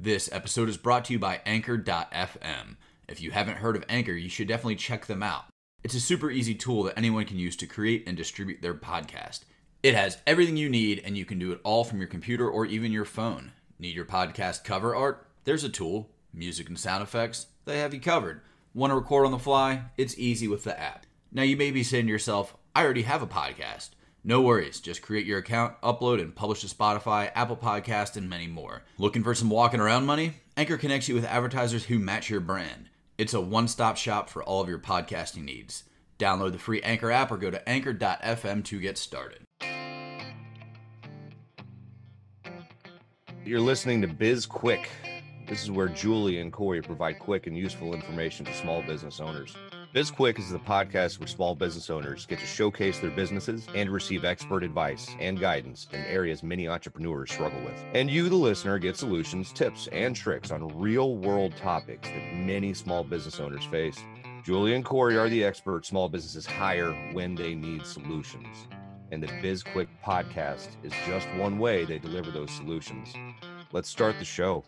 This episode is brought to you by Anchor.fm. If you haven't heard of Anchor, you should definitely check them out. It's a super easy tool that anyone can use to create and distribute their podcast. It has everything you need, and you can do it all from your computer or even your phone. Need your podcast cover art? There's a tool. Music and sound effects? They have you covered. Want to record on the fly? It's easy with the app. Now you may be saying to yourself, I already have a podcast. No worries, just create your account, upload, and publish to Spotify, Apple Podcasts, and many more. Looking for some walking around money? Anchor connects you with advertisers who match your brand. It's a one-stop shop for all of your podcasting needs. Download the free Anchor app or go to Anchor.fm to get started. You're listening to Biz Quick. This is where Julie and Corey provide quick and useful information to small business owners. Biz Quick is the podcast where small business owners get to showcase their businesses and receive expert advice and guidance in areas many entrepreneurs struggle with. And you, the listener, get solutions, tips, and tricks on real-world topics that many small business owners face. Julie and Corey are the experts small businesses hire when they need solutions. And the Biz Quick podcast is just one way they deliver those solutions. Let's start the show.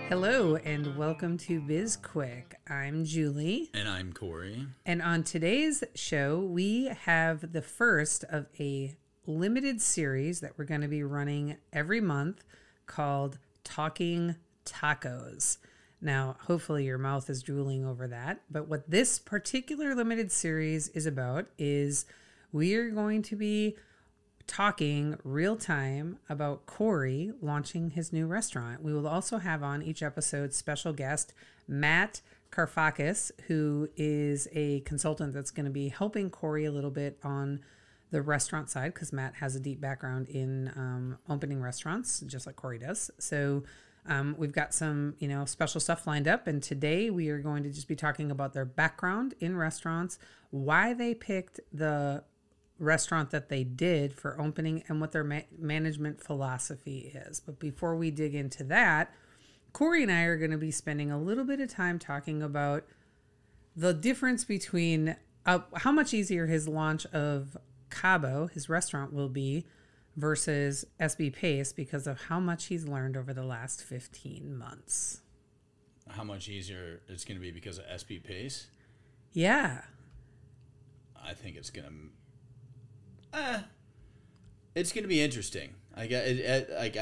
Hello and welcome to Biz Quick. I'm Julie. And I'm Corey. And on today's show, we have the first of a limited series that we're going to be running every month called Talking Tacos. Now, hopefully your mouth is drooling over that. But what this particular limited series is about is we are going to be talking real time about Corey launching his new restaurant. We will also have on each episode special guest Matt Karfakis, who is a consultant that's going to be helping Corey a little bit on the restaurant side because Matt has a deep background in opening restaurants, just like Corey does. So we've got some, special stuff lined up. And today we are going to just be talking about their background in restaurants, why they picked the restaurant that they did for opening, and what their management philosophy is. But before we dig into that, Corey and I are going to be spending a little bit of time talking about the difference between how much easier his launch of Cabo, his restaurant, will be versus SB Pace because of how much he's learned over the last 15 months. How much easier it's going to be because of SB Pace? Yeah. I think it's going to... it's going to be interesting. I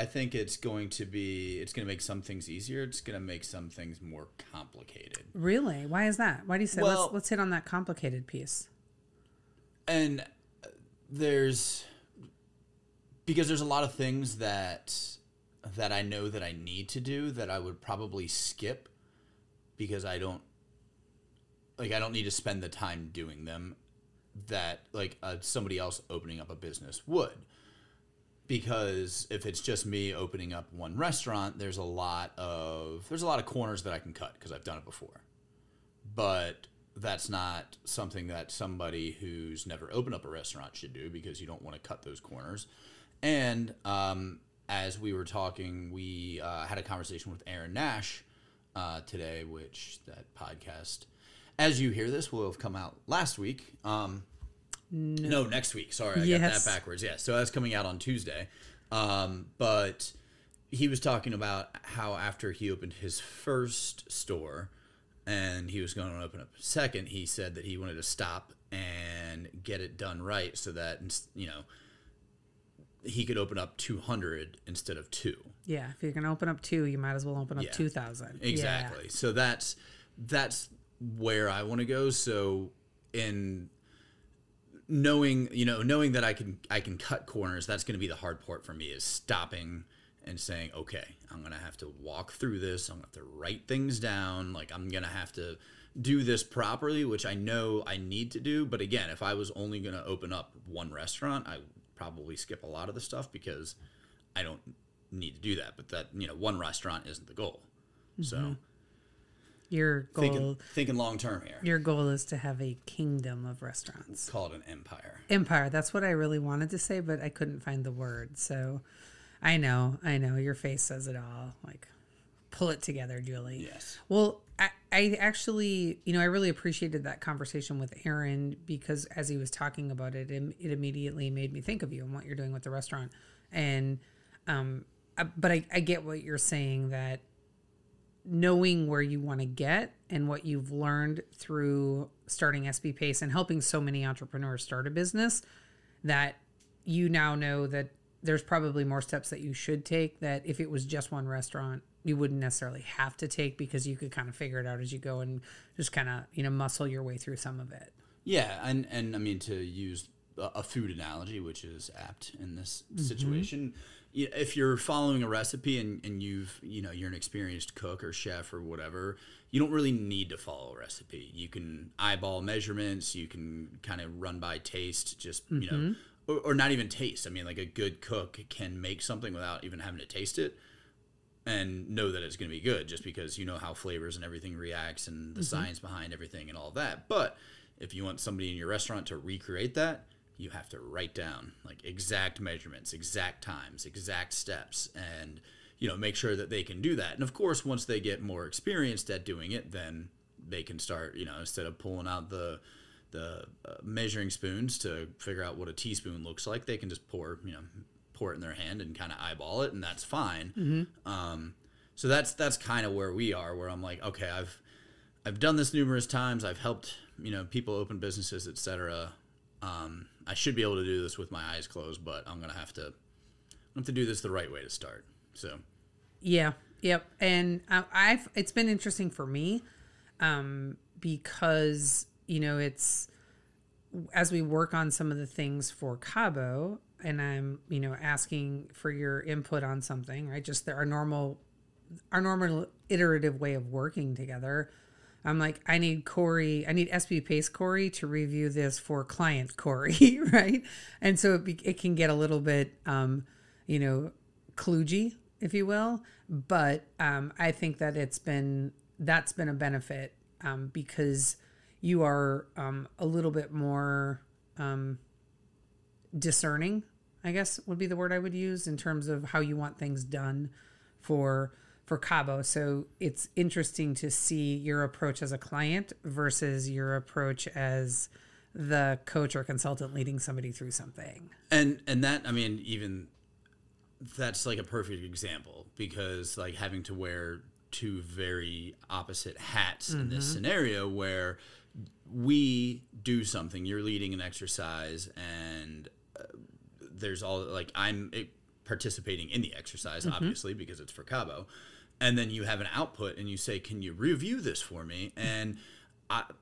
think it's going to make some things easier. It's going to make some things more complicated. Really? Why is that? Why do you say, well, let's hit on that complicated piece? And because there's a lot of things that I know that I need to do that I would probably skip because I don't need to spend the time doing them that somebody else opening up a business would. Because if it's just me opening up one restaurant, there's a lot of corners that I can cut because I've done it before. But that's not something that somebody who's never opened up a restaurant should do because you don't want to cut those corners. And as we were talking, we had a conversation with Aaron Nash today, which that podcast, as you hear this, will have come out last week. No, next week. Sorry, I got that backwards. Yeah, so that's coming out on Tuesday. But he was talking about how after he opened his first store and he was going to open up a second, he said that he wanted to stop and get it done right so that, he could open up 200 instead of 2. Yeah, if you're going to open up 2, you might as well open up 2,000. Exactly. Yeah. So that's where I want to go. So in knowing that I can cut corners, that's going to be the hard part for me, is stopping and saying, okay, I'm going to have to walk through this. I'm going to have to write things down. I'm going to have to do this properly, which I know I need to do. But again, if I was only going to open up one restaurant, I would probably skip a lot of the stuff because I don't need to do that. But that, one restaurant isn't the goal. Mm-hmm. So your goal, thinking long term here. Your goal is to have a kingdom of restaurants. Call it an empire. Empire. That's what I really wanted to say, but I couldn't find the word. So I know. Your face says it all. Pull it together, Julie. Yes. Well, I actually, I really appreciated that conversation with Aaron because as he was talking about it, it immediately made me think of you and what you're doing with the restaurant. And but I get what you're saying, that knowing where you want to get and what you've learned through starting SB Pace and helping so many entrepreneurs start a business, that you now know that there's probably more steps that you should take that if it was just one restaurant, you wouldn't necessarily have to take, because you could kind of figure it out as you go and just kind of, muscle your way through some of it. Yeah. And I mean, to use a food analogy, which is apt in this situation, if you're following a recipe and you're an experienced cook or chef or whatever, you don't really need to follow a recipe. You can eyeball measurements, you can kind of run by taste, just, or not even taste. I mean, like a good cook can make something without even having to taste it and know that it's going to be good, just because you know how flavors and everything reacts and the science behind everything and all of that. But if you want somebody in your restaurant to recreate that, you have to write down like exact measurements, exact times, exact steps, and make sure that they can do that. And of course, once they get more experienced at doing it, then they can start, instead of pulling out the measuring spoons to figure out what a teaspoon looks like, they can just pour it in their hand and kind of eyeball it, and that's fine. So that's kind of where we are, where I'm like, okay, I've done this numerous times. I've helped people open businesses, etc. I should be able to do this with my eyes closed, but I'm gonna have to do this the right way to start. So yeah, yep. And it's been interesting for me, because it's, as we work on some of the things for Cabo, and I'm asking for your input on something, right? Just our normal iterative way of working together. I'm like, I need SB Pace Corey to review this for client Corey, right? And so it can get a little bit, kludgy, if you will. But I think that that's been a benefit, because you are a little bit more discerning, I guess would be the word I would use, in terms of how you want things done for Cabo. So it's interesting to see your approach as a client versus your approach as the coach or consultant leading somebody through something. And that, I mean, even that's like a perfect example, because like having to wear two very opposite hats in this scenario, where we do something, you're leading an exercise, and there's all like I'm participating in the exercise, obviously, because it's for Cabo. And then you have an output and you say, can you review this for me? And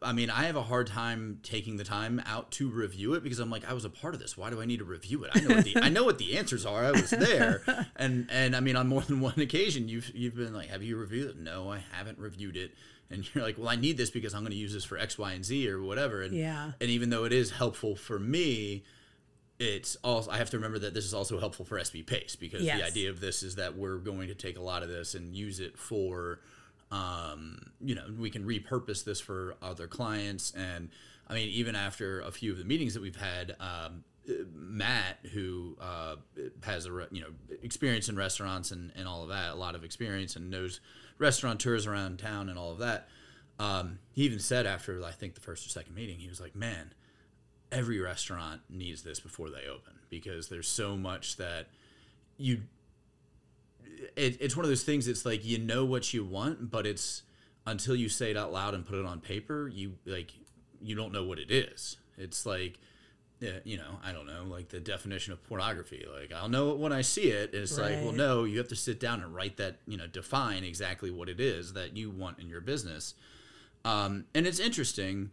I mean, I have a hard time taking the time out to review it, because I'm like, I was a part of this. Why do I need to review it? I know what the answers are. I was there. And I mean, on more than one occasion, you've been like, have you reviewed it? No, I haven't reviewed it. And you're like, well, I need this because I'm going to use this for X, Y, and Z or whatever. And, and even though it is helpful for me, it's also, I have to remember that this is also helpful for SB Pace, because the idea of this is that we're going to take a lot of this and use it for, we can repurpose this for other clients. And I mean, even after a few of the meetings that we've had, Matt, who has experience in restaurants and all of that, a lot of experience, and knows restaurateurs around town and all of that, he even said after, I think, the first or second meeting, he was like, man, every restaurant needs this before they open, because there's so much that it's one of those things. It's like, what you want, but it's until you say it out loud and put it on paper, you don't know what it is. It's like, I don't know, like the definition of pornography. Like, I'll know it when I see it. And it's like, well, no, you have to sit down and write that, define exactly what it is that you want in your business. And it's interesting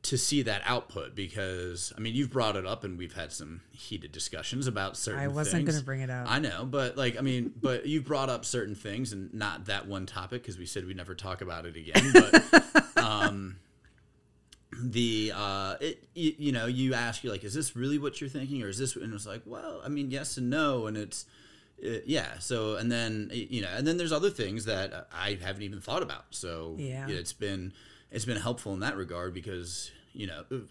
to see that output, because I mean, you've brought it up and we've had some heated discussions about certain things. I wasn't going to bring it up. I know, but but you've brought up certain things, and not that one topic, because we said we'd never talk about it again. But you ask, you're like, is this really what you're thinking, or is this? And it's like, well, I mean, yes and no, and it's So, and then and then there's other things that I haven't even thought about. So it's been helpful in that regard, because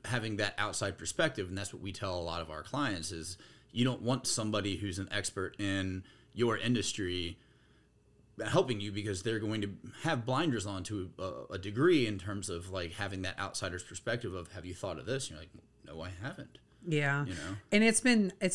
having that outside perspective, and that's what we tell a lot of our clients, is you don't want somebody who's an expert in your industry helping you, because they're going to have blinders on to a degree, in terms of like having that outsider's perspective of, have you thought of this? And you're like, no, I haven't. Yeah. You know? And it's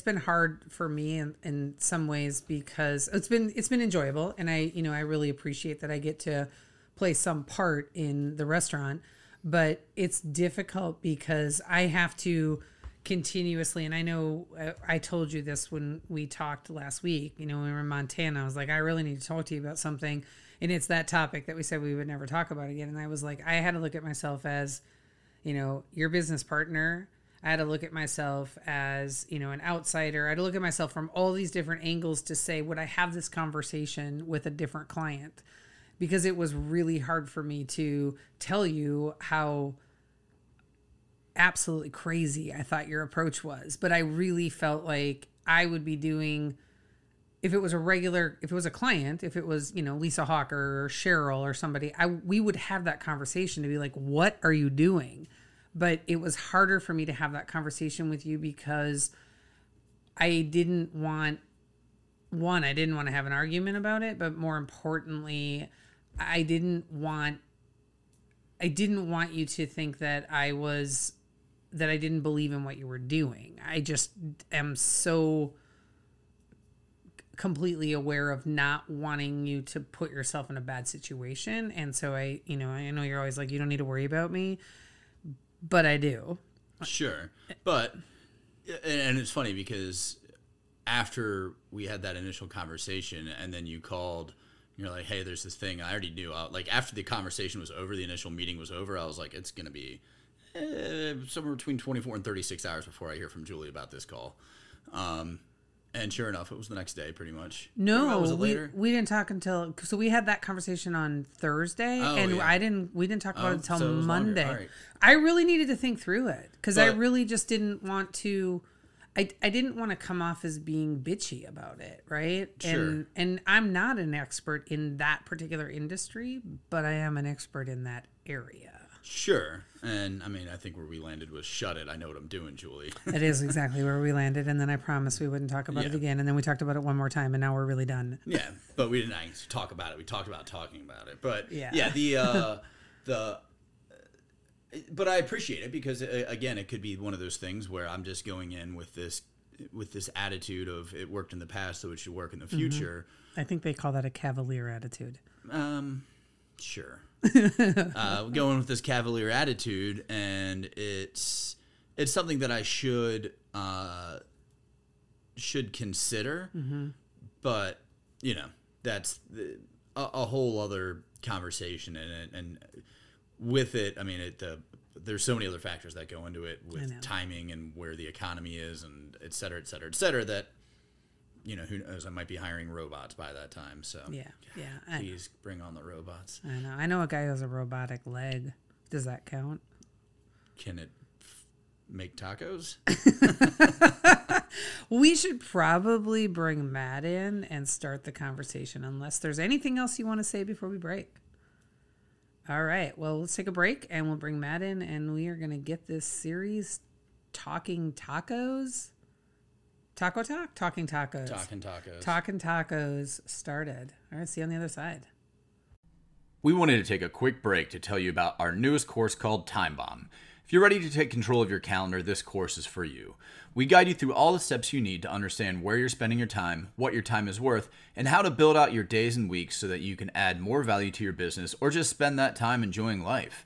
been hard for me in some ways because it's been enjoyable. And I really appreciate that I get to play some part in the restaurant, but it's difficult because I have to continuously, and I know I told you this when we talked last week, when we were in Montana, I was like, I really need to talk to you about something. And it's that topic that we said we would never talk about again. And I was like, I had to look at myself as, your business partner. I had to look at myself as, an outsider. I had to look at myself from all these different angles to say, would I have this conversation with a different client? Because it was really hard for me to tell you how absolutely crazy I thought your approach was. But I really felt like I would be doing, if it was a client, if it was, Lisa Hawker or Cheryl or somebody, we would have that conversation to be like, what are you doing? But it was harder for me to have that conversation with you because I didn't want to have an argument about it, but more importantly, I didn't want you to think that I didn't believe in what you were doing. I just am so completely aware of not wanting you to put yourself in a bad situation. And so I know you're always like, you don't need to worry about me, but I do. Sure. But, and it's funny because after we had that initial conversation and then you called, you're like, hey, there's this thing. I already knew. After the conversation was over, the initial meeting was over, I was like, it's going to be somewhere between 24 and 36 hours before I hear from Julie about this call. And sure enough, it was the next day pretty much. No, was it later? We didn't talk so we had that conversation on Thursday and yeah. We didn't talk about it until Monday. Right. I really needed to think through it because I really just didn't want to, I didn't want to come off as being bitchy about it. Right. Sure. And I'm not an expert in that particular industry, but I am an expert in that area. Sure. And I mean, I think where we landed was shut it. I know what I'm doing, Julie. It is exactly where we landed. And then I promised we wouldn't talk about it again. And then we talked about it one more time and now we're really done. Yeah. But we didn't actually talk about it. We talked about talking about it. But but I appreciate it because again, it could be one of those things where I'm just going in with this attitude of it worked in the past, so it should work in the future. Mm-hmm. I think they call that a cavalier attitude. Sure. Going with this cavalier attitude, and it's something that I should consider, but that's a whole other conversation, and with it, I mean, there's so many other factors that go into it with timing and where the economy is, and et cetera, et cetera, et cetera. That who knows? I might be hiring robots by that time. So please bring on the robots. I know a guy who has a robotic leg. Does that count? Can it make tacos? We should probably bring Matt in and start the conversation, unless there's anything else you want to say before we break. All right. Well, let's take a break and we'll bring Matt in, and we are going to get this series Talking Tacos. Talking Tacos started. All right, see you on the other side. We wanted to take a quick break to tell you about our newest course called Time Bomb. If you're ready to take control of your calendar, this course is for you. We guide you through all the steps you need to understand where you're spending your time, what your time is worth, and how to build out your days and weeks so that you can add more value to your business or just spend that time enjoying life.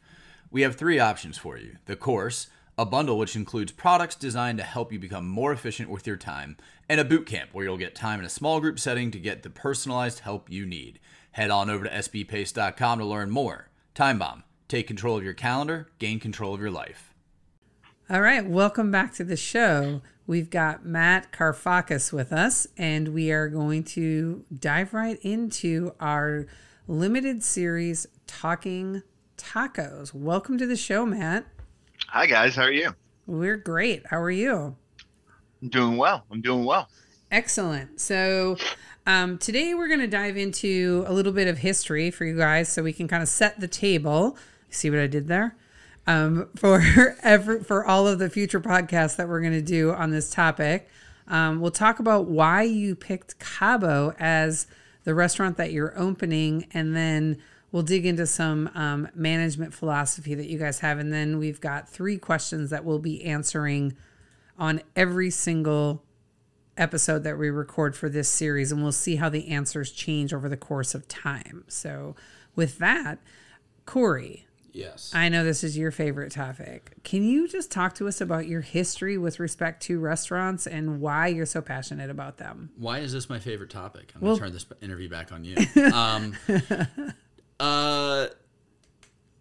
We have 3 options for you: the course, a bundle which includes products designed to help you become more efficient with your time, and a boot camp where you'll get time in a small group setting to get the personalized help you need. Head on over to sbpace.com to learn more. Time Bomb. Take control of your calendar, gain control of your life. All right, welcome back to the show. We've got Matt Karfakis with us, and we are going to dive right into our limited series, Talking Tacos. Welcome to the show, Matt. Hi, guys. How are you? We're great. How are you? I'm doing well. Excellent. So today we're going to dive into a little bit of history for you guys so we can kind of set the table. See what I did there? For all of the future podcasts that we're going to do on this topic. We'll talk about why you picked Cabo as the restaurant that you're opening, and then we'll dig into some management philosophy that you guys have. And then we've got 3 questions that we'll be answering on every single episode that we record for this series, and we'll see how the answers change over the course of time. So with that, Corey, Yes. I know this is your favorite topic. Can you just talk to us about your history with respect to restaurants and why you're so passionate about them? Why is this my favorite topic? I'm going to turn this interview back on you.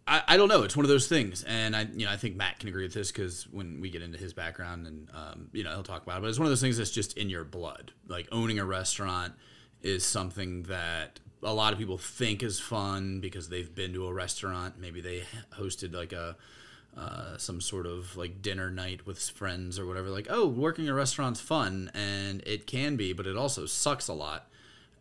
I don't know. It's one of those things, and I think Matt can agree with this because when we get into his background, and he'll talk about it. But it's one of those things that's just in your blood. Like owning a restaurant is something that a lot of people think is fun because they've been to a restaurant. Maybe they hosted like some sort of like dinner night with friends or whatever. Like, oh, working in a restaurant's fun, and it can be, but it also sucks a lot.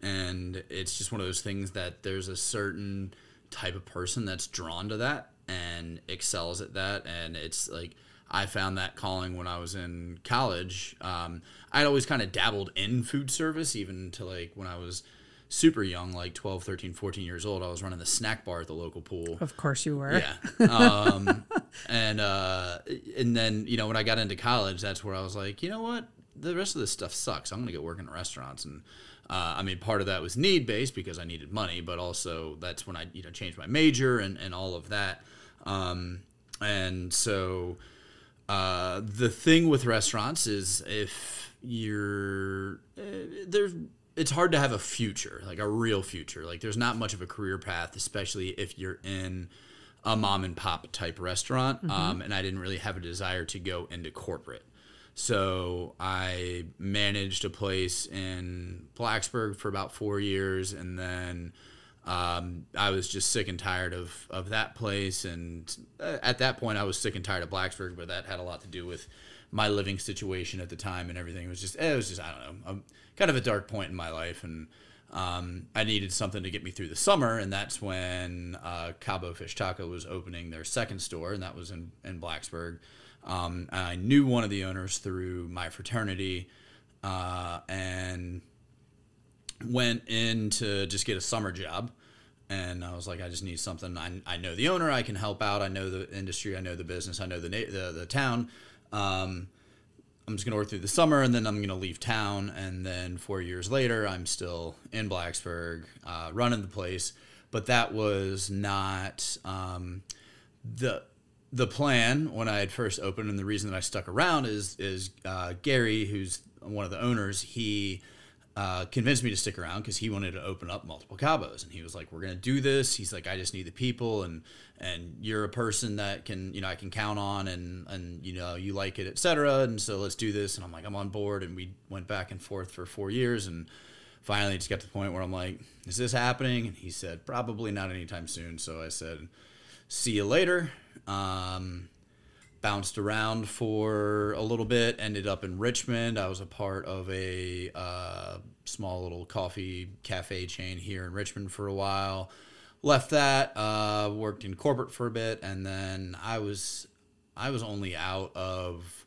And it's just one of those things that there's a certain type of person that's drawn to that and excels at that. And it's like, I found that calling when I was in college. I'd always kind of dabbled in food service, even to like when I was super young, like 12, 13, 14 years old. I was running the snack bar at the local pool. Of course you were. Yeah. And then, when I got into college, that's where I was like, you know what? The rest of this stuff sucks. I'm going to go work in restaurants. And part of that was need-based because I needed money, but also that's when I, changed my major and all of that. And so the thing with restaurants is if it's hard to have a future, like a real future. Like there's not much of a career path, especially if you're in a mom and pop type restaurant. And I didn't really have a desire to go into corporate. So I managed a place in Blacksburg for about 4 years, and then I was just sick and tired of that place. And at that point, I was sick and tired of Blacksburg, but that had a lot to do with my living situation at the time and everything. It was just I don't know, kind of a dark point in my life, and I needed something to get me through the summer, and that's when Cabo Fish Taco was opening their second store, and that was in Blacksburg. I knew one of the owners through my fraternity, and went in to just get a summer job. And I was like, I just need something. I know the owner. I can help out. I know the industry. I know the business. I know the town. I'm just going to work through the summer, and then I'm going to leave town. And then 4 years later, I'm still in Blacksburg, running the place. But that was not the plan when I had first opened, and the reason that I stuck around is Gary, who's one of the owners. He convinced me to stick around because he wanted to open up multiple Cabos, and he was like, "We're gonna do this." He's like, "I just need the people, and you're a person that can I can count on, and you like it, etc. And so let's do this." And I'm like, "I'm on board." And we went back and forth for 4 years, and finally it just got to the point where I'm like, "Is this happening?" And he said, "Probably not anytime soon." So I said, "See you later." Bounced around for a little bit, ended up in Richmond. I was a part of a small little coffee cafe chain here in Richmond for a while. Left that, worked in corporate for a bit, and then I was only out of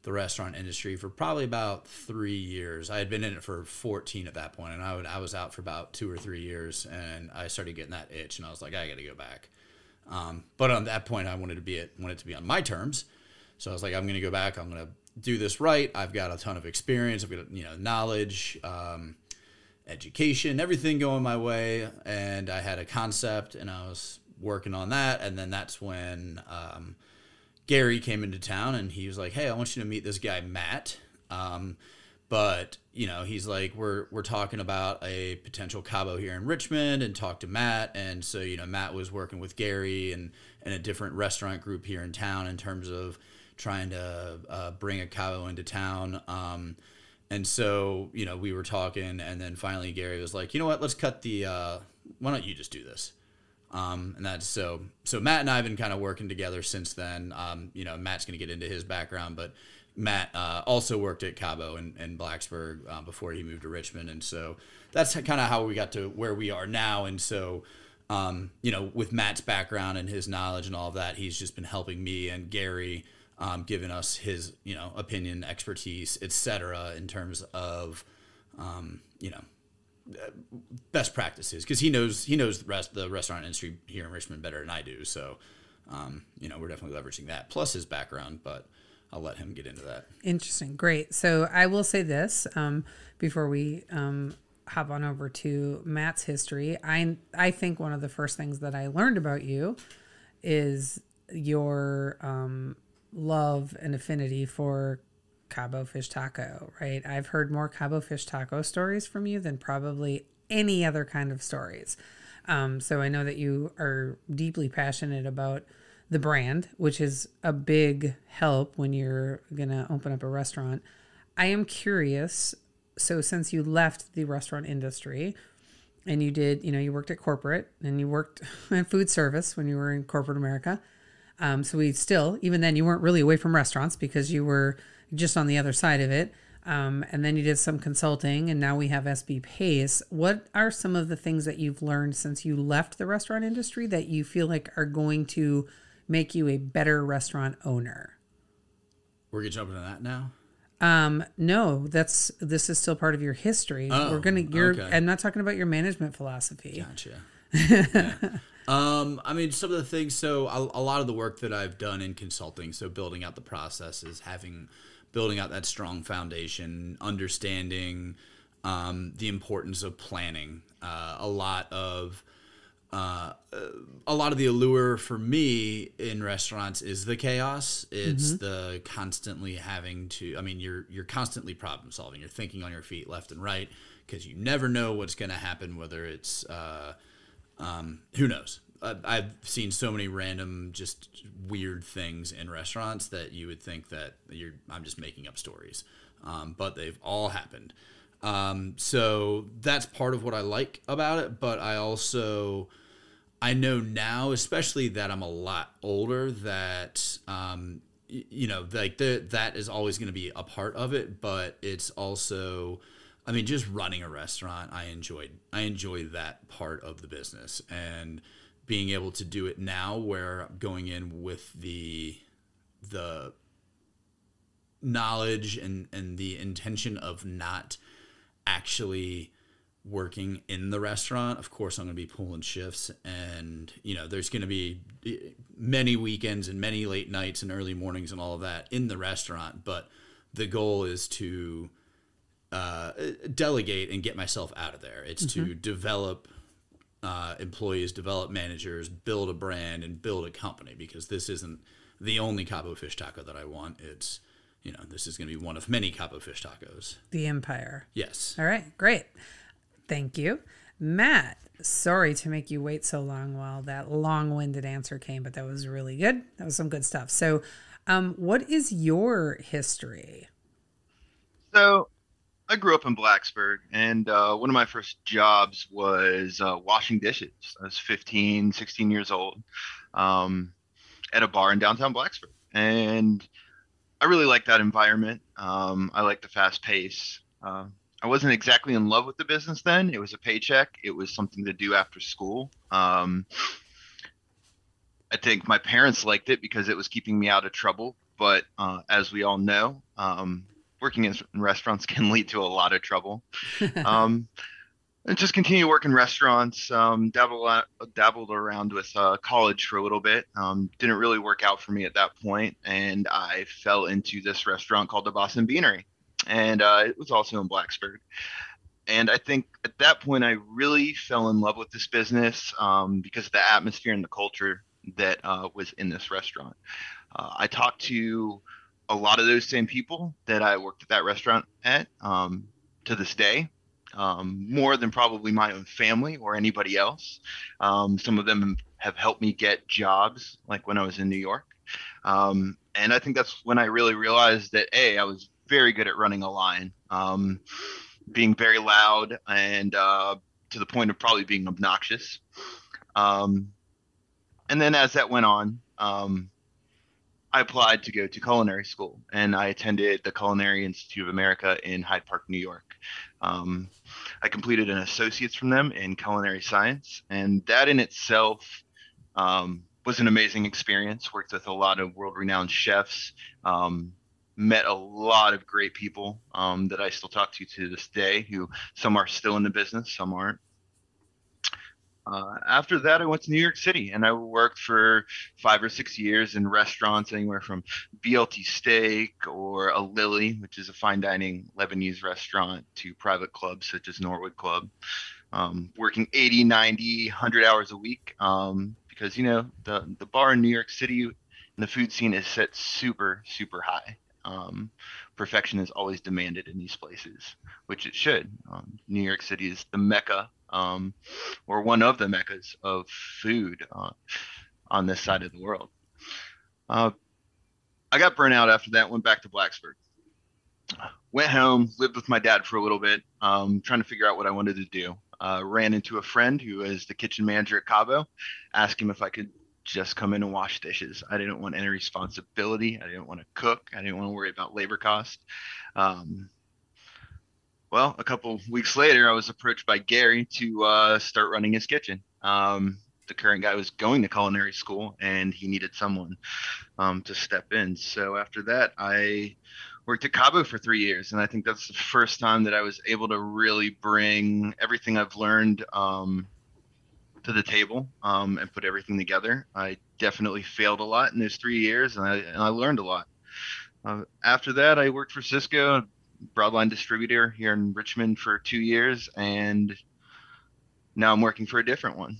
the restaurant industry for probably about 3 years. I had been in it for 14 at that point, and I was out for about 2 or 3 years, and I started getting that itch, and I was like, I got to go back. But on that point, I wanted to be on my terms. So I was like, I'm going to go back. I'm going to do this right. I've got a ton of experience. I've got, knowledge, education, everything going my way. And I had a concept, and I was working on that. And then that's when Gary came into town, and he was like, "Hey, I want you to meet this guy, Matt." But he's like, we're talking about a potential Cabo here in Richmond, and talk to Matt. And so, Matt was working with Gary and a different restaurant group here in town in terms of trying to bring a Cabo into town. And so, we were talking, and then finally Gary was like, "You know what, let's cut why don't you just do this?" And that's so Matt and I have been kind of working together since then. Matt's going to get into his background, but Matt also worked at Cabo in Blacksburg before he moved to Richmond. And so that's kind of how we got to where we are now. And so, with Matt's background and his knowledge and all of that, he's just been helping me and Gary, giving us his, opinion, expertise, etc. in terms of, best practices, because he knows the restaurant industry here in Richmond better than I do. So, we're definitely leveraging that plus his background. But I'll let him get into that. Interesting. Great. So I will say this before we hop on over to Matt's history. I think one of the first things that I learned about you is your love and affinity for Cabo Fish Taco, right? I've heard more Cabo Fish Taco stories from you than probably any other kind of stories. So I know that you are deeply passionate about the brand, which is a big help when you're going to open up a restaurant. I am curious. So since you left the restaurant industry and you did, you worked at corporate and you worked in food service when you were in corporate America. So we still, even then you weren't really away from restaurants because you were just on the other side of it. And then you did some consulting and now we have SB Pace. What are some of the things that you've learned since you left the restaurant industry that you feel like are going to make you a better restaurant owner? We're going to jump into that now? No, this is still part of your history. Oh, okay. I'm not talking about your management philosophy. Gotcha. Yeah. I mean, some of the things, so a lot of the work that I've done in consulting, so building out the processes, building out that strong foundation, understanding the importance of planning. A lot of the allure for me in restaurants is the chaos. It's the constantly having to, I mean, you're constantly problem solving. You're thinking on your feet left and right because you never know what's going to happen, whether it's, who knows? I've seen so many random, just weird things in restaurants that you would think that I'm just making up stories. But they've all happened. So that's part of what I like about it. But I know now, especially that I'm a lot older, that, that is always going to be a part of it. But it's also, I mean, just running a restaurant, I enjoy that part of the business, and being able to do it now where I'm going in with the knowledge and the intention of not actually working in the restaurant. Of course, I'm going to be pulling shifts, and, there's going to be many weekends and many late nights and early mornings and all of that in the restaurant. But the goal is to delegate and get myself out of there. It's to develop employees, develop managers, build a brand, and build a company, because this isn't the only Cabo Fish Taco that I want. It's, this is going to be one of many Cabo Fish Tacos. The empire. Yes. All right, great. Thank you. Matt, sorry to make you wait so long while that long-winded answer came, but that was really good. That was some good stuff. So what is your history? So I grew up in Blacksburg, and one of my first jobs was washing dishes. I was 15, 16 years old at a bar in downtown Blacksburg. And I really liked that environment. I liked the fast pace. I wasn't exactly in love with the business then. It was a paycheck. It was something to do after school. I think my parents liked it because it was keeping me out of trouble. But as we all know, working in restaurants can lead to a lot of trouble. And just continue to work in restaurants, dabbled around with college for a little bit. Didn't really work out for me at that point, and I fell into this restaurant called the Boston Beanery, and it was also in Blacksburg. And I think at that point I really fell in love with this business because of the atmosphere and the culture that was in this restaurant. I talked to a lot of those same people that I worked at that restaurant at to this day. More than probably my own family or anybody else. Some of them have helped me get jobs, like when I was in New York. And I think that's when I really realized that, I was very good at running a line, being very loud and to the point of probably being obnoxious. And then as that went on, I applied to go to culinary school, and I attended the Culinary Institute of America in Hyde Park, New York. I completed an associate's from them in culinary science, and that in itself was an amazing experience. Worked with a lot of world-renowned chefs, met a lot of great people that I still talk to this day, who some are still in the business, some aren't. After that, I went to New York City and I worked for 5 or 6 years in restaurants, anywhere from BLT Steak or a Lily, which is a fine dining Lebanese restaurant, to private clubs such as Norwood Club, working 80, 90, 100 hours a week, because, the bar in New York City and the food scene is set super, super high. Perfection is always demanded in these places, which it should. New York City is the mecca, or one of the meccas of food on this side of the world. I got burnt out after that, went back to Blacksburg. Went home, lived with my dad for a little bit, trying to figure out what I wanted to do. Ran into a friend who is the kitchen manager at Cabo, asked him if I could just come in and wash dishes. I didn't want any responsibility. I didn't want to cook. I didn't want to worry about labor cost. Well, a couple weeks later, I was approached by Gary to start running his kitchen. The current guy was going to culinary school, and he needed someone to step in. So after that, I worked at Cabo for 3 years, and I think that's the first time that I was able to really bring everything I've learned to the table, and put everything together. I definitely failed a lot in those 3 years, and I learned a lot. After that, I worked for Cisco, broadline distributor here in Richmond, for 2 years, and now I'm working for a different one.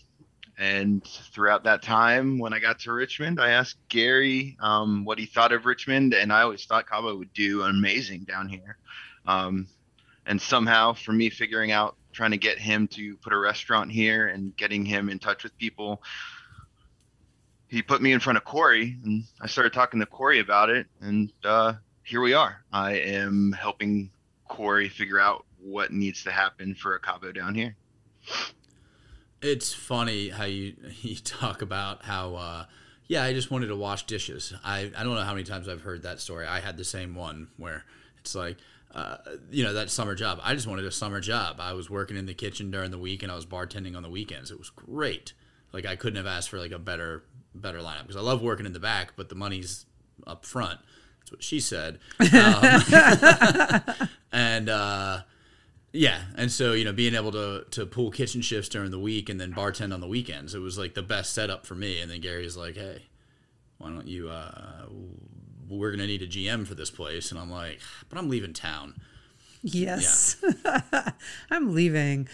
And throughout that time, when I got to Richmond, I asked Gary what he thought of Richmond, and I always thought Cabo would do amazing down here. And somehow, for me figuring out, trying to get him to put a restaurant here and getting him in touch with people, he put me in front of Corey, and I started talking to Corey about it, and here we are. I am helping Corey figure out what needs to happen for a Cabo down here. It's funny how you talk about how, I just wanted to wash dishes. I don't know how many times I've heard that story. I had the same one where it's like, that summer job. I just wanted a summer job. I was working in the kitchen during the week, and I was bartending on the weekends. It was great. Like, I couldn't have asked for like a better lineup, because I love working in the back, but the money's up front. That's what she said. And so, being able to pull kitchen shifts during the week and then bartend on the weekends, it was like the best setup for me. And then Gary's like, hey, why don't you, we're going to need a GM for this place. And I'm like, but I'm leaving town. Yes, yeah. I'm leaving.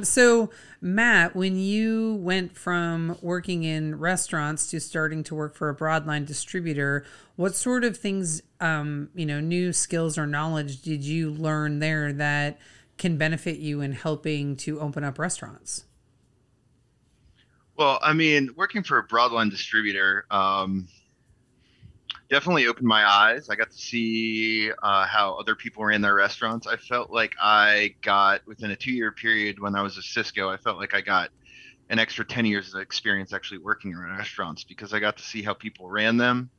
So Matt, when you went from working in restaurants to starting to work for a broadline distributor, what sort of things, new skills or knowledge did you learn there that can benefit you in helping to open up restaurants? Well, I mean, working for a broadline distributor definitely opened my eyes. I got to see how other people ran their restaurants. I felt like I got, within a 2-year period when I was at Cisco, I felt like I got an extra 10 years of experience actually working in restaurants, because I got to see how people ran them,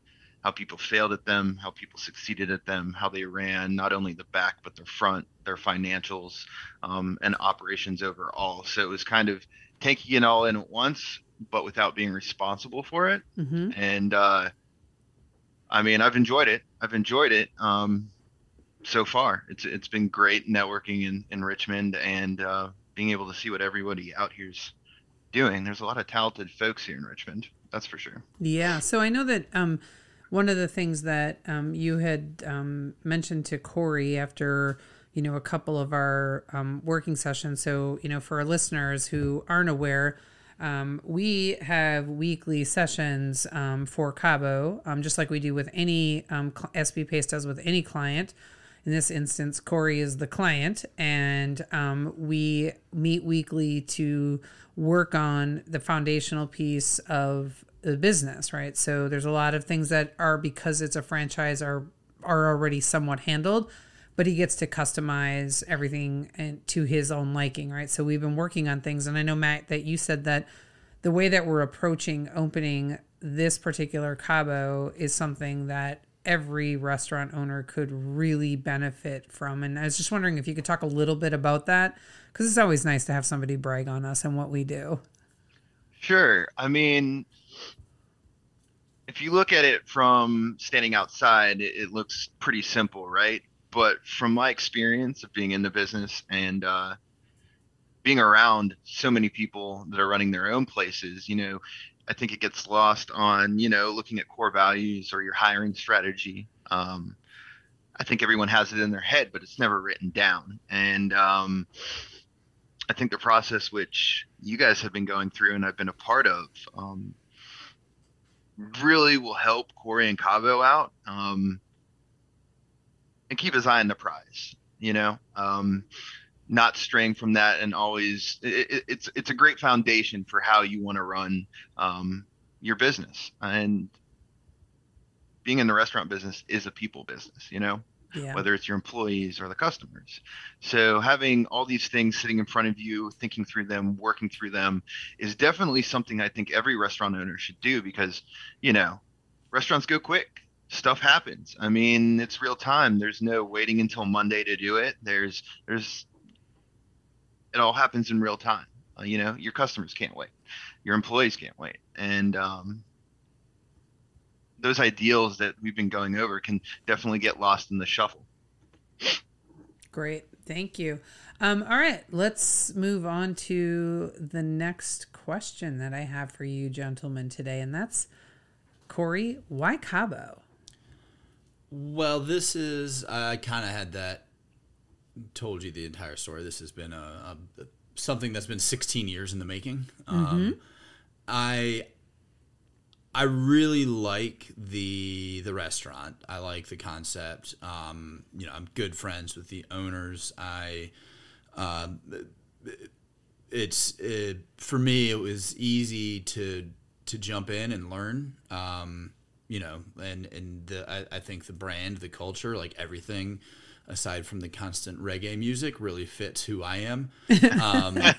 how people failed at them, how people succeeded at them, how they ran not only the back, but their front, their financials, and operations overall. So it was kind of taking it all in at once, but without being responsible for it. Mm-hmm. And I mean, I've enjoyed it. So far. It's been great networking in Richmond, and being able to see what everybody out here's doing. There's a lot of talented folks here in Richmond. That's for sure. Yeah. So I know that one of the things that you had mentioned to Corey after, a couple of our working sessions. So, for our listeners who aren't aware, we have weekly sessions for Cabo, just like we do with any SB Pace does with any client. In this instance, Corey is the client, and we meet weekly to work on the foundational piece of the business, right? So there's a lot of things that are, because it's a franchise, are already somewhat handled, but he gets to customize everything and to his own liking, right? So we've been working on things, and I know, Matt, that you said that the way that we're approaching opening this particular Cabo is something that every restaurant owner could really benefit from. And I was just wondering if you could talk a little bit about that, because it's always nice to have somebody brag on us and what we do. Sure. I mean, if you look at it from standing outside, it looks pretty simple, right? But from my experience of being in the business and being around so many people that are running their own places, I think it gets lost on, looking at core values or your hiring strategy. I think everyone has it in their head, but it's never written down. And I think the process which you guys have been going through and I've been a part of really will help Corey and Cabo out, and keep his eye on the prize, not straying from that, and always it's a great foundation for how you want to run your business. And being in the restaurant business is a people business, Yeah. whether it's your employees or the customers. So having all these things sitting in front of you, thinking through them, working through them is definitely something I think every restaurant owner should do, because, restaurants go quick. Stuff happens. I mean, it's real time. There's no waiting until Monday to do it. It all happens in real time. Your customers can't wait. Your employees can't wait. And those ideals that we've been going over can definitely get lost in the shuffle. Great. Thank you. All right, let's move on to the next question that I have for you gentlemen today. And that's, Corey, why Cabo? Well, this is, I kind of had that, told you the entire story. This has been something that's been 16 years in the making. I really like the restaurant. I like the concept. I'm good friends with the owners. For me, it was easy to jump in and learn. I think the brand, the culture, like everything aside from the constant reggae music, really fits who I am. That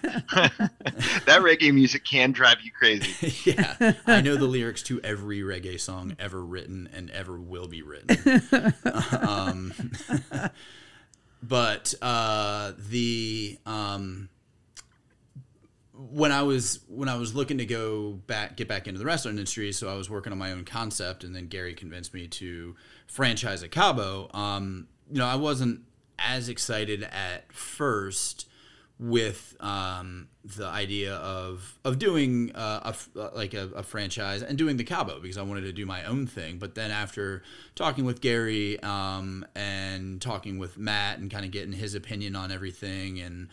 reggae music can drive you crazy. Yeah, I know the lyrics to every reggae song ever written and ever will be written. But when I was looking to get back into the restaurant industry, so I was working on my own concept, and then Gary convinced me to franchise at Cabo. I wasn't as excited at first with the idea of doing a franchise and doing the Cabo, because I wanted to do my own thing. But then after talking with Gary and talking with Matt and kind of getting his opinion on everything, and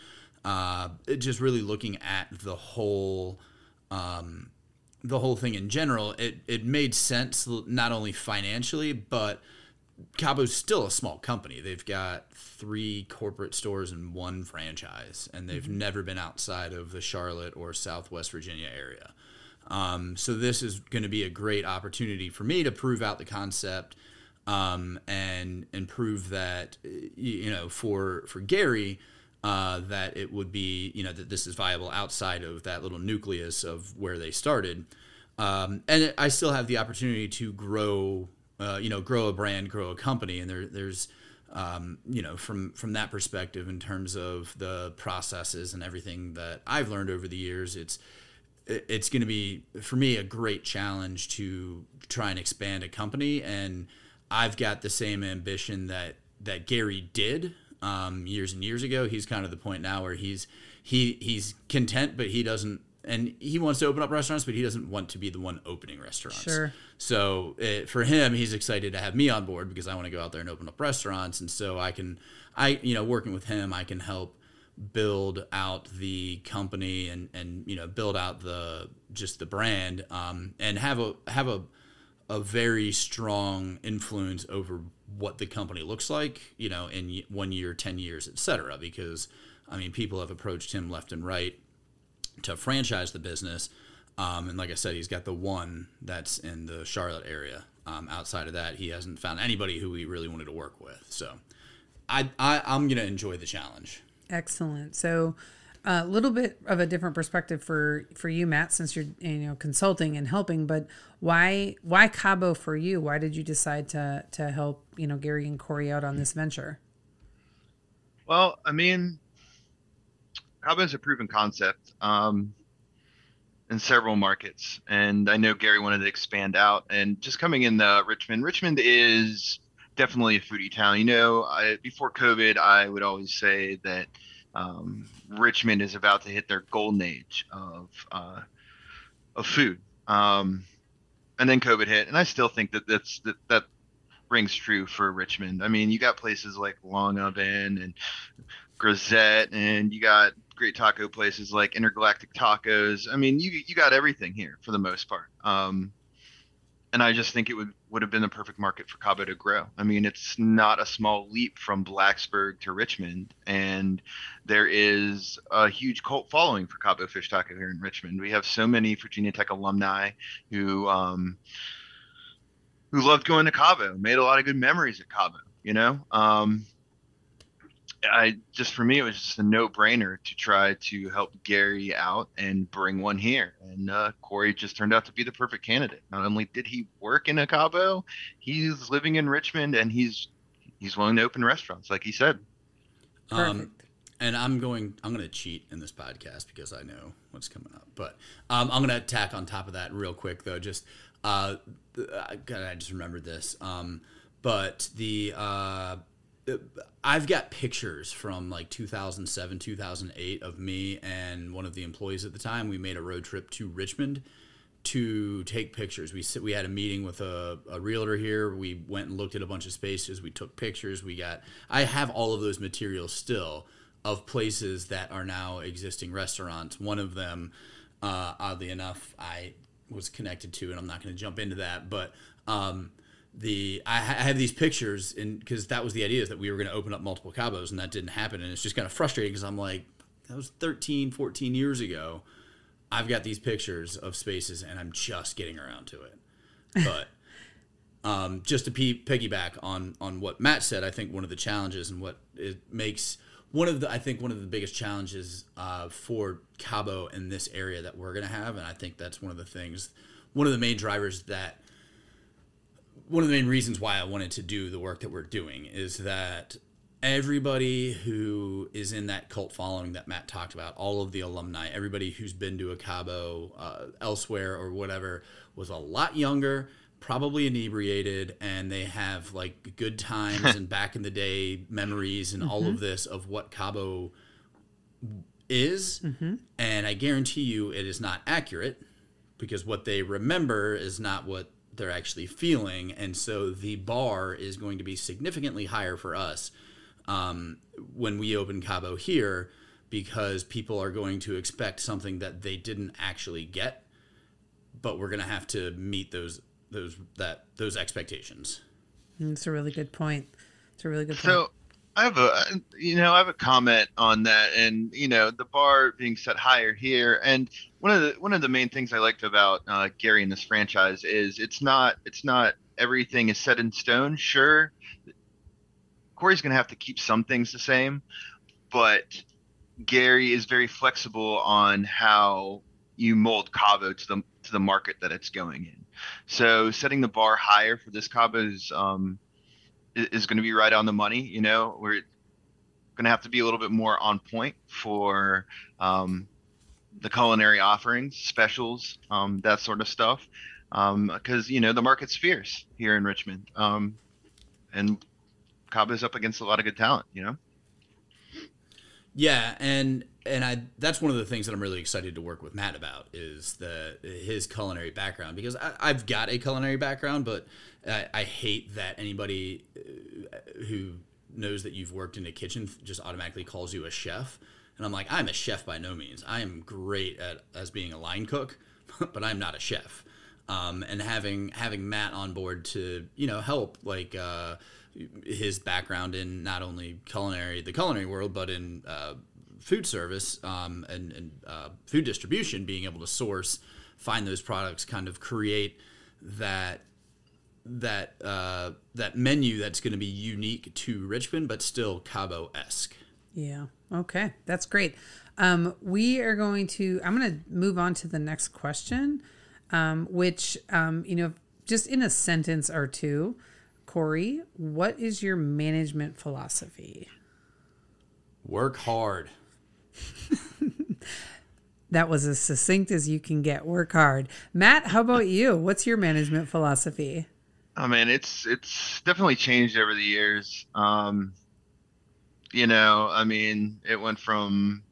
just really looking at the whole thing in general, it made sense, not only financially, but Cabo's still a small company. They've got 3 corporate stores and 1 franchise, and they've never been outside of the Charlotte or Southwest Virginia area. So this is going to be a great opportunity for me to prove out the concept, and prove that, for Gary, that it would be, that this is viable outside of that little nucleus of where they started. And I still have the opportunity to grow a brand, grow a company. And there's from that perspective, in terms of the processes and everything that I've learned over the years, it's going to be, for me, a great challenge to try and expand a company. And I've got the same ambition that Gary did years and years ago. He's kind of the point now where he's content, but he doesn't, and he wants to open up restaurants, but he doesn't want to be the one opening restaurants. Sure. So for him, he's excited to have me on board, because I want to go out there and open up restaurants. And so working with him, I can help build out the company and build out the brand, and have a very strong influence over what the company looks like, in 1 year, 10 years, et cetera. Because, people have approached him left and right to franchise the business. And like I said, he's got the 1 that's in the Charlotte area. Outside of that, he hasn't found anybody who he really wanted to work with. So I'm going to enjoy the challenge. Excellent. So a little bit of a different perspective for you, Matt, since you're consulting and helping. But why Cabo for you? Why did you decide to help Gary and Corey out on this venture? Well, Cabo is a proven concept in several markets, and I know Gary wanted to expand out. And just coming in Richmond is definitely a foodie town. Before COVID, I would always say that Richmond is about to hit their golden age of food. And then COVID hit, and I still think that rings true for Richmond. I mean, you got places like Long Oven and Grisette, and you got great taco places like Intergalactic Tacos. I mean, you got everything here for the most part. And I just think it would have been the perfect market for Cabo to grow. I mean, it's not a small leap from Blacksburg to Richmond, and there is a huge cult following for Cabo Fish Taco here in Richmond. We have so many Virginia Tech alumni who loved going to Cabo, made a lot of good memories at Cabo. You know, for me, it was just a no-brainer to try to help Gary out and bring one here. And Corey just turned out to be the perfect candidate. Not only did he work in a Cabo, he's living in Richmond, and he's willing to open restaurants, like he said. Perfect. And I'm going to cheat in this podcast because I know what's coming up. But I'm going to tack on top of that real quick, though. Just I just remembered this. But I've got pictures from like 2007, 2008 of me and one of the employees at the time. We made a road trip to Richmond to take pictures. We had a meeting with a realtor here. We went and looked at a bunch of spaces. We took pictures. I have all of those materials still of places that are now existing restaurants. One of them, oddly enough, I was connected to, and I'm not going to jump into that, but I have these pictures, and because that was the idea, is that we were going to open up multiple Cabos, and that didn't happen. And it's just kind of frustrating because I'm like, that was 13, 14 years ago. I've got these pictures of spaces, and I'm just getting around to it. But just to piggyback on what Matt said, I think one of the challenges and what it makes one of the biggest challenges for Cabo in this area that we're going to have, and I think that's one of the main drivers one of the main reasons why I wanted to do the work that we're doing is that everybody who is in that cult following that Matt talked about, all of the alumni, everybody who's been to a Cabo elsewhere or whatever, was a lot younger, probably inebriated, and they have like good times and back in the day memories and all of this of what Cabo is. And I guarantee you it is not accurate, because what they remember is not what they're actually feeling. And so the bar is going to be significantly higher for us when we open Cabo here, because people are going to expect something that they didn't actually get, but we're going to have to meet those expectations. It's a really good point. So I have a comment on that, and the bar being set higher here, and one of the main things I liked about Gary and this franchise is it's not everything is set in stone. Sure, Corey's going to have to keep some things the same, but Gary is very flexible on how you mold Cabo to the market that it's going in. So setting the bar higher for this Cabo is going to be right on the money. We're going to have to be a little bit more on point for the culinary offerings, specials, that sort of stuff, because the market's fierce here in Richmond, and Cabo's up against a lot of good talent. Yeah, and that's one of the things that I'm really excited to work with Matt about is his culinary background, because I've got a culinary background, but I hate that anybody who knows that you've worked in a kitchen just automatically calls you a chef. And I'm like, I'm a chef by no means. I am great as being a line cook, but I'm not a chef. And having Matt on board to help, like his background in not only the culinary world, but in food service and food distribution, being able to source, find those products, kind of create that menu that's going to be unique to Richmond, but still Cabo-esque. Yeah. Okay. That's great. I'm going to move on to the next question, which, just in a sentence or two, Corey, what is your management philosophy? Work hard. That was as succinct as you can get. Work hard. Matt, how about you? What's your management philosophy? Oh man, it's definitely changed over the years. I mean, it went from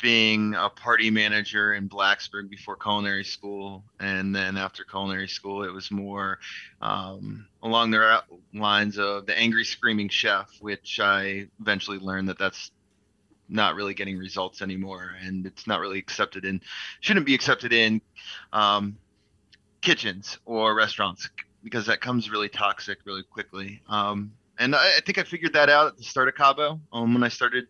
being a party manager in Blacksburg before culinary school, and then after culinary school, it was more along the lines of the angry screaming chef, which I eventually learned that that's not really getting results anymore, and it's not really accepted in, shouldn't be accepted in um, kitchens or restaurants because that comes really toxic really quickly. And I think I figured that out at the start of Cabo, when I started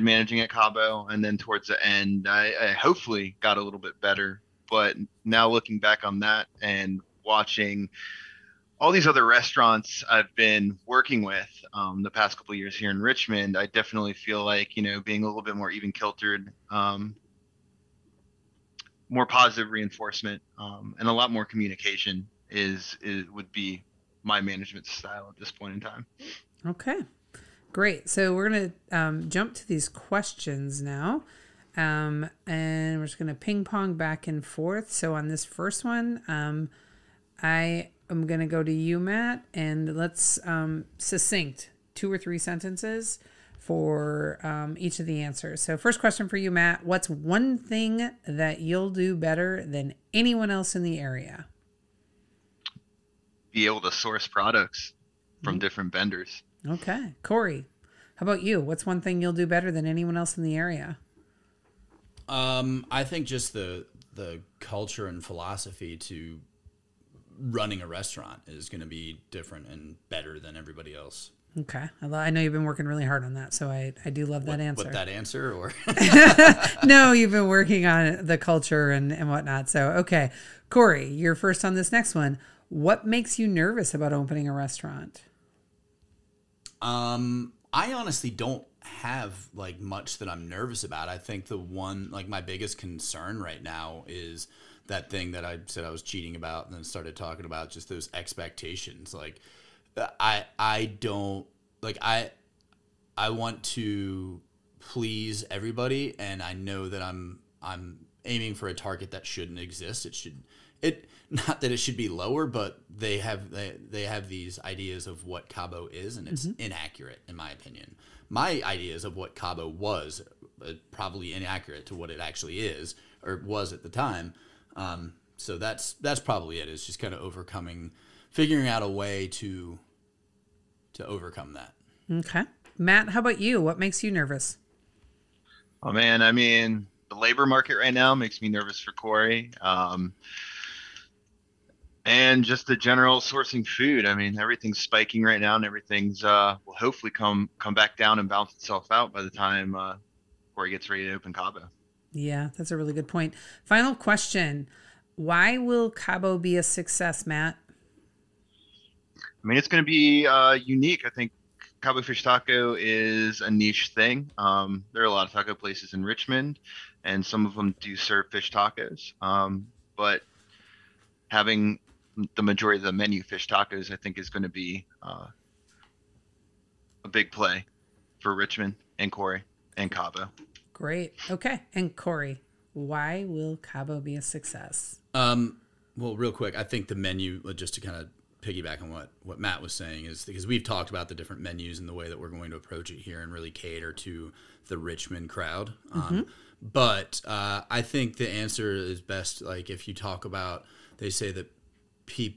managing at Cabo, and then towards the end, I hopefully got a little bit better. But now looking back on that and watching all these other restaurants I've been working with the past couple of years here in Richmond, I definitely feel like being a little bit more even kiltered, more positive reinforcement, and a lot more communication is would be my management style at this point in time. Okay, great. So we're going to jump to these questions now. And we're just going to ping pong back and forth. So on this first one, I am going to go to you, Matt, and let's succinct 2 or 3 sentences for each of the answers. So first question for you, Matt, what's one thing that you'll do better than anyone else in the area? Be able to source products from different vendors. Okay. Corey, how about you? What's one thing you'll do better than anyone else in the area? I think just the culture and philosophy to running a restaurant is going to be different and better than everybody else. Okay. I know you've been working really hard on that, so I do love that answer. What that answer, or? No, you've been working on the culture and whatnot. So, okay. Corey, you're first on this next one. What makes you nervous about opening a restaurant? I honestly don't have like much that I'm nervous about. I think the one, like my biggest concern right now is that thing that I said I was cheating about and then started talking about, just those expectations. Like I don't like, I want to please everybody, and I know that I'm aiming for a target that shouldn't exist. Not that it should be lower, but they have these ideas of what Cabo is, and it's inaccurate in my opinion. My ideas of what Cabo was probably inaccurate to what it actually is or was at the time. So that's probably it. It's just kind of figuring out a way to overcome that. Okay. Matt, how about you? What makes you nervous? Oh man, I mean, the labor market right now makes me nervous for Corey. And just the general sourcing food. I mean, everything's spiking right now, and everything's will hopefully come back down and balance itself out by the time Corey gets ready to open Cabo. Yeah, that's a really good point. Final question. Why will Cabo be a success, Matt? I mean, it's going to be unique. I think Cabo Fish Taco is a niche thing. There are a lot of taco places in Richmond, and some of them do serve fish tacos. But having the majority of the menu fish tacos, I think, is going to be a big play for Richmond and Corey and Cabo. Great. Okay. And Corey, why will Cabo be a success? Well, real quick, I think the menu, just to kind of piggyback on what Matt was saying, is because we've talked about the different menus and the way that we're going to approach it here and really cater to the Richmond crowd. But I think the answer is best, like if you talk about, they say that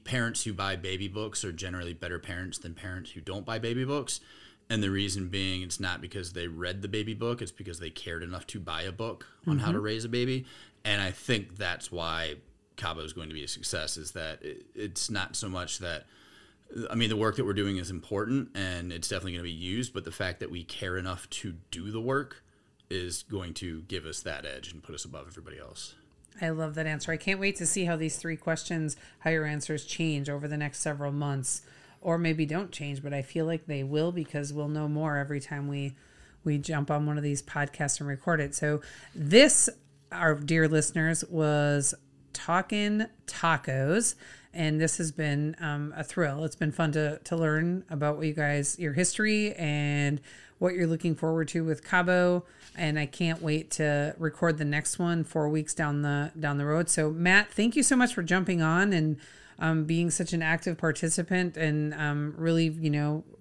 parents who buy baby books are generally better parents than parents who don't buy baby books. And the reason being, it's not because they read the baby book, it's because they cared enough to buy a book on how to raise a baby. And I think that's why Cabo is going to be a success, is that it's not so much that, I mean, the work that we're doing is important and it's definitely going to be used, but the fact that we care enough to do the work is going to give us that edge and put us above everybody else. I love that answer. I can't wait to see how these 3 questions, how your answers change over the next several months, or maybe don't change, but I feel like they will, because we'll know more every time we jump on one of these podcasts and record it. So this, our dear listeners, was Talkin' Tacos, and this has been a thrill. It's been fun to learn about what your history and what you're looking forward to with Cabo. And I can't wait to record the next one 4 weeks down the road. So Matt, thank you so much for jumping on and being such an active participant and really,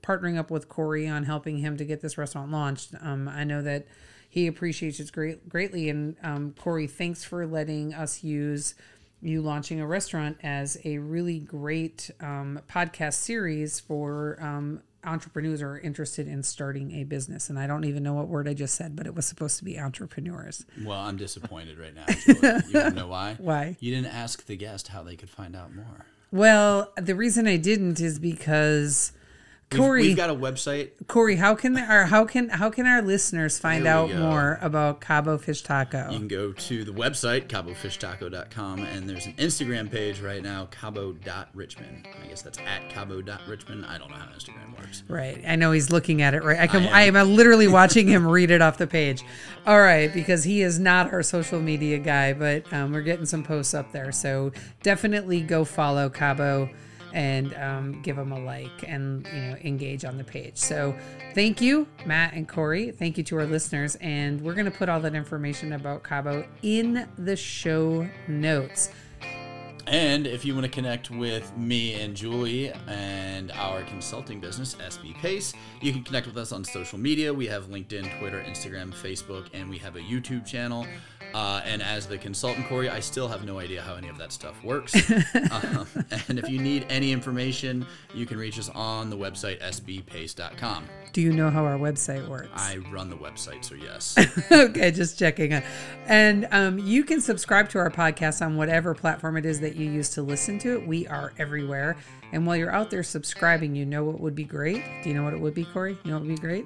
partnering up with Corey on helping him to get this restaurant launched. I know that he appreciates it greatly. And Corey, thanks for letting us use you launching a restaurant as a really great podcast series for entrepreneurs who are interested in starting a business. And I don't even know what word I just said, but it was supposed to be entrepreneurs. Well, I'm disappointed right now, Julie. You want to know why? Why? You didn't ask the guest how they could find out more. Well, the reason I didn't is because Corey, we've got a website. Corey, how can our listeners find out more about Cabo Fish Taco? You can go to the website, cabofishtaco.com, and there's an Instagram page right now, cabo.richmond. I guess that's at cabo.richmond. I don't know how Instagram works. Right. I know he's looking at it right. I am literally watching him read it off the page. All right, because he is not our social media guy, but we're getting some posts up there. So definitely go follow Cabo and give them a like and engage on the page. So thank you, Matt and Corey. Thank you to our listeners, and we're going to put all that information about Cabo in the show notes. And if you want to connect with me and Julie and our consulting business, SB Pace, you can connect with us on social media. We have LinkedIn, Twitter, Instagram, Facebook, and we have a YouTube channel. And as the consultant, Corey, I still have no idea how any of that stuff works. And if you need any information, you can reach us on the website, sbpace.com. Do you know how our website works? I run the website, so yes. Okay, just checking. And you can subscribe to our podcast on whatever platform it is that you use to listen to it. We are everywhere. And while you're out there subscribing, you know what would be great? Do you know what it would be, Corey? You know what would be great?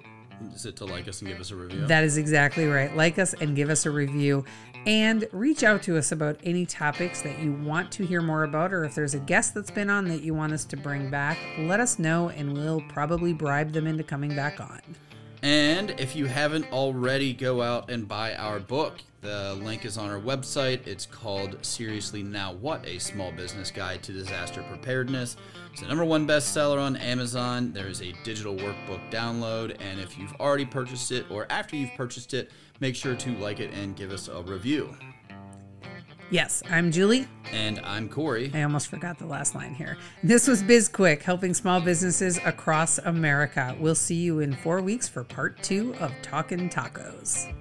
Is it to like us and give us a review? That is exactly right. Like us and give us a review. And reach out to us about any topics that you want to hear more about, or if there's a guest that's been on that you want us to bring back, let us know and we'll probably bribe them into coming back on. And if you haven't already, go out and buy our book. The link is on our website. It's called Seriously Now What? A Small Business Guide to Disaster Preparedness. It's the #1 bestseller on Amazon. There is a digital workbook download. And if you've already purchased it or after you've purchased it, make sure to like it and give us a review. Yes, I'm Julie. And I'm Corey. I almost forgot the last line here. This was Biz Quick, helping small businesses across America. We'll see you in 4 weeks for part 2 of Talkin' Tacos.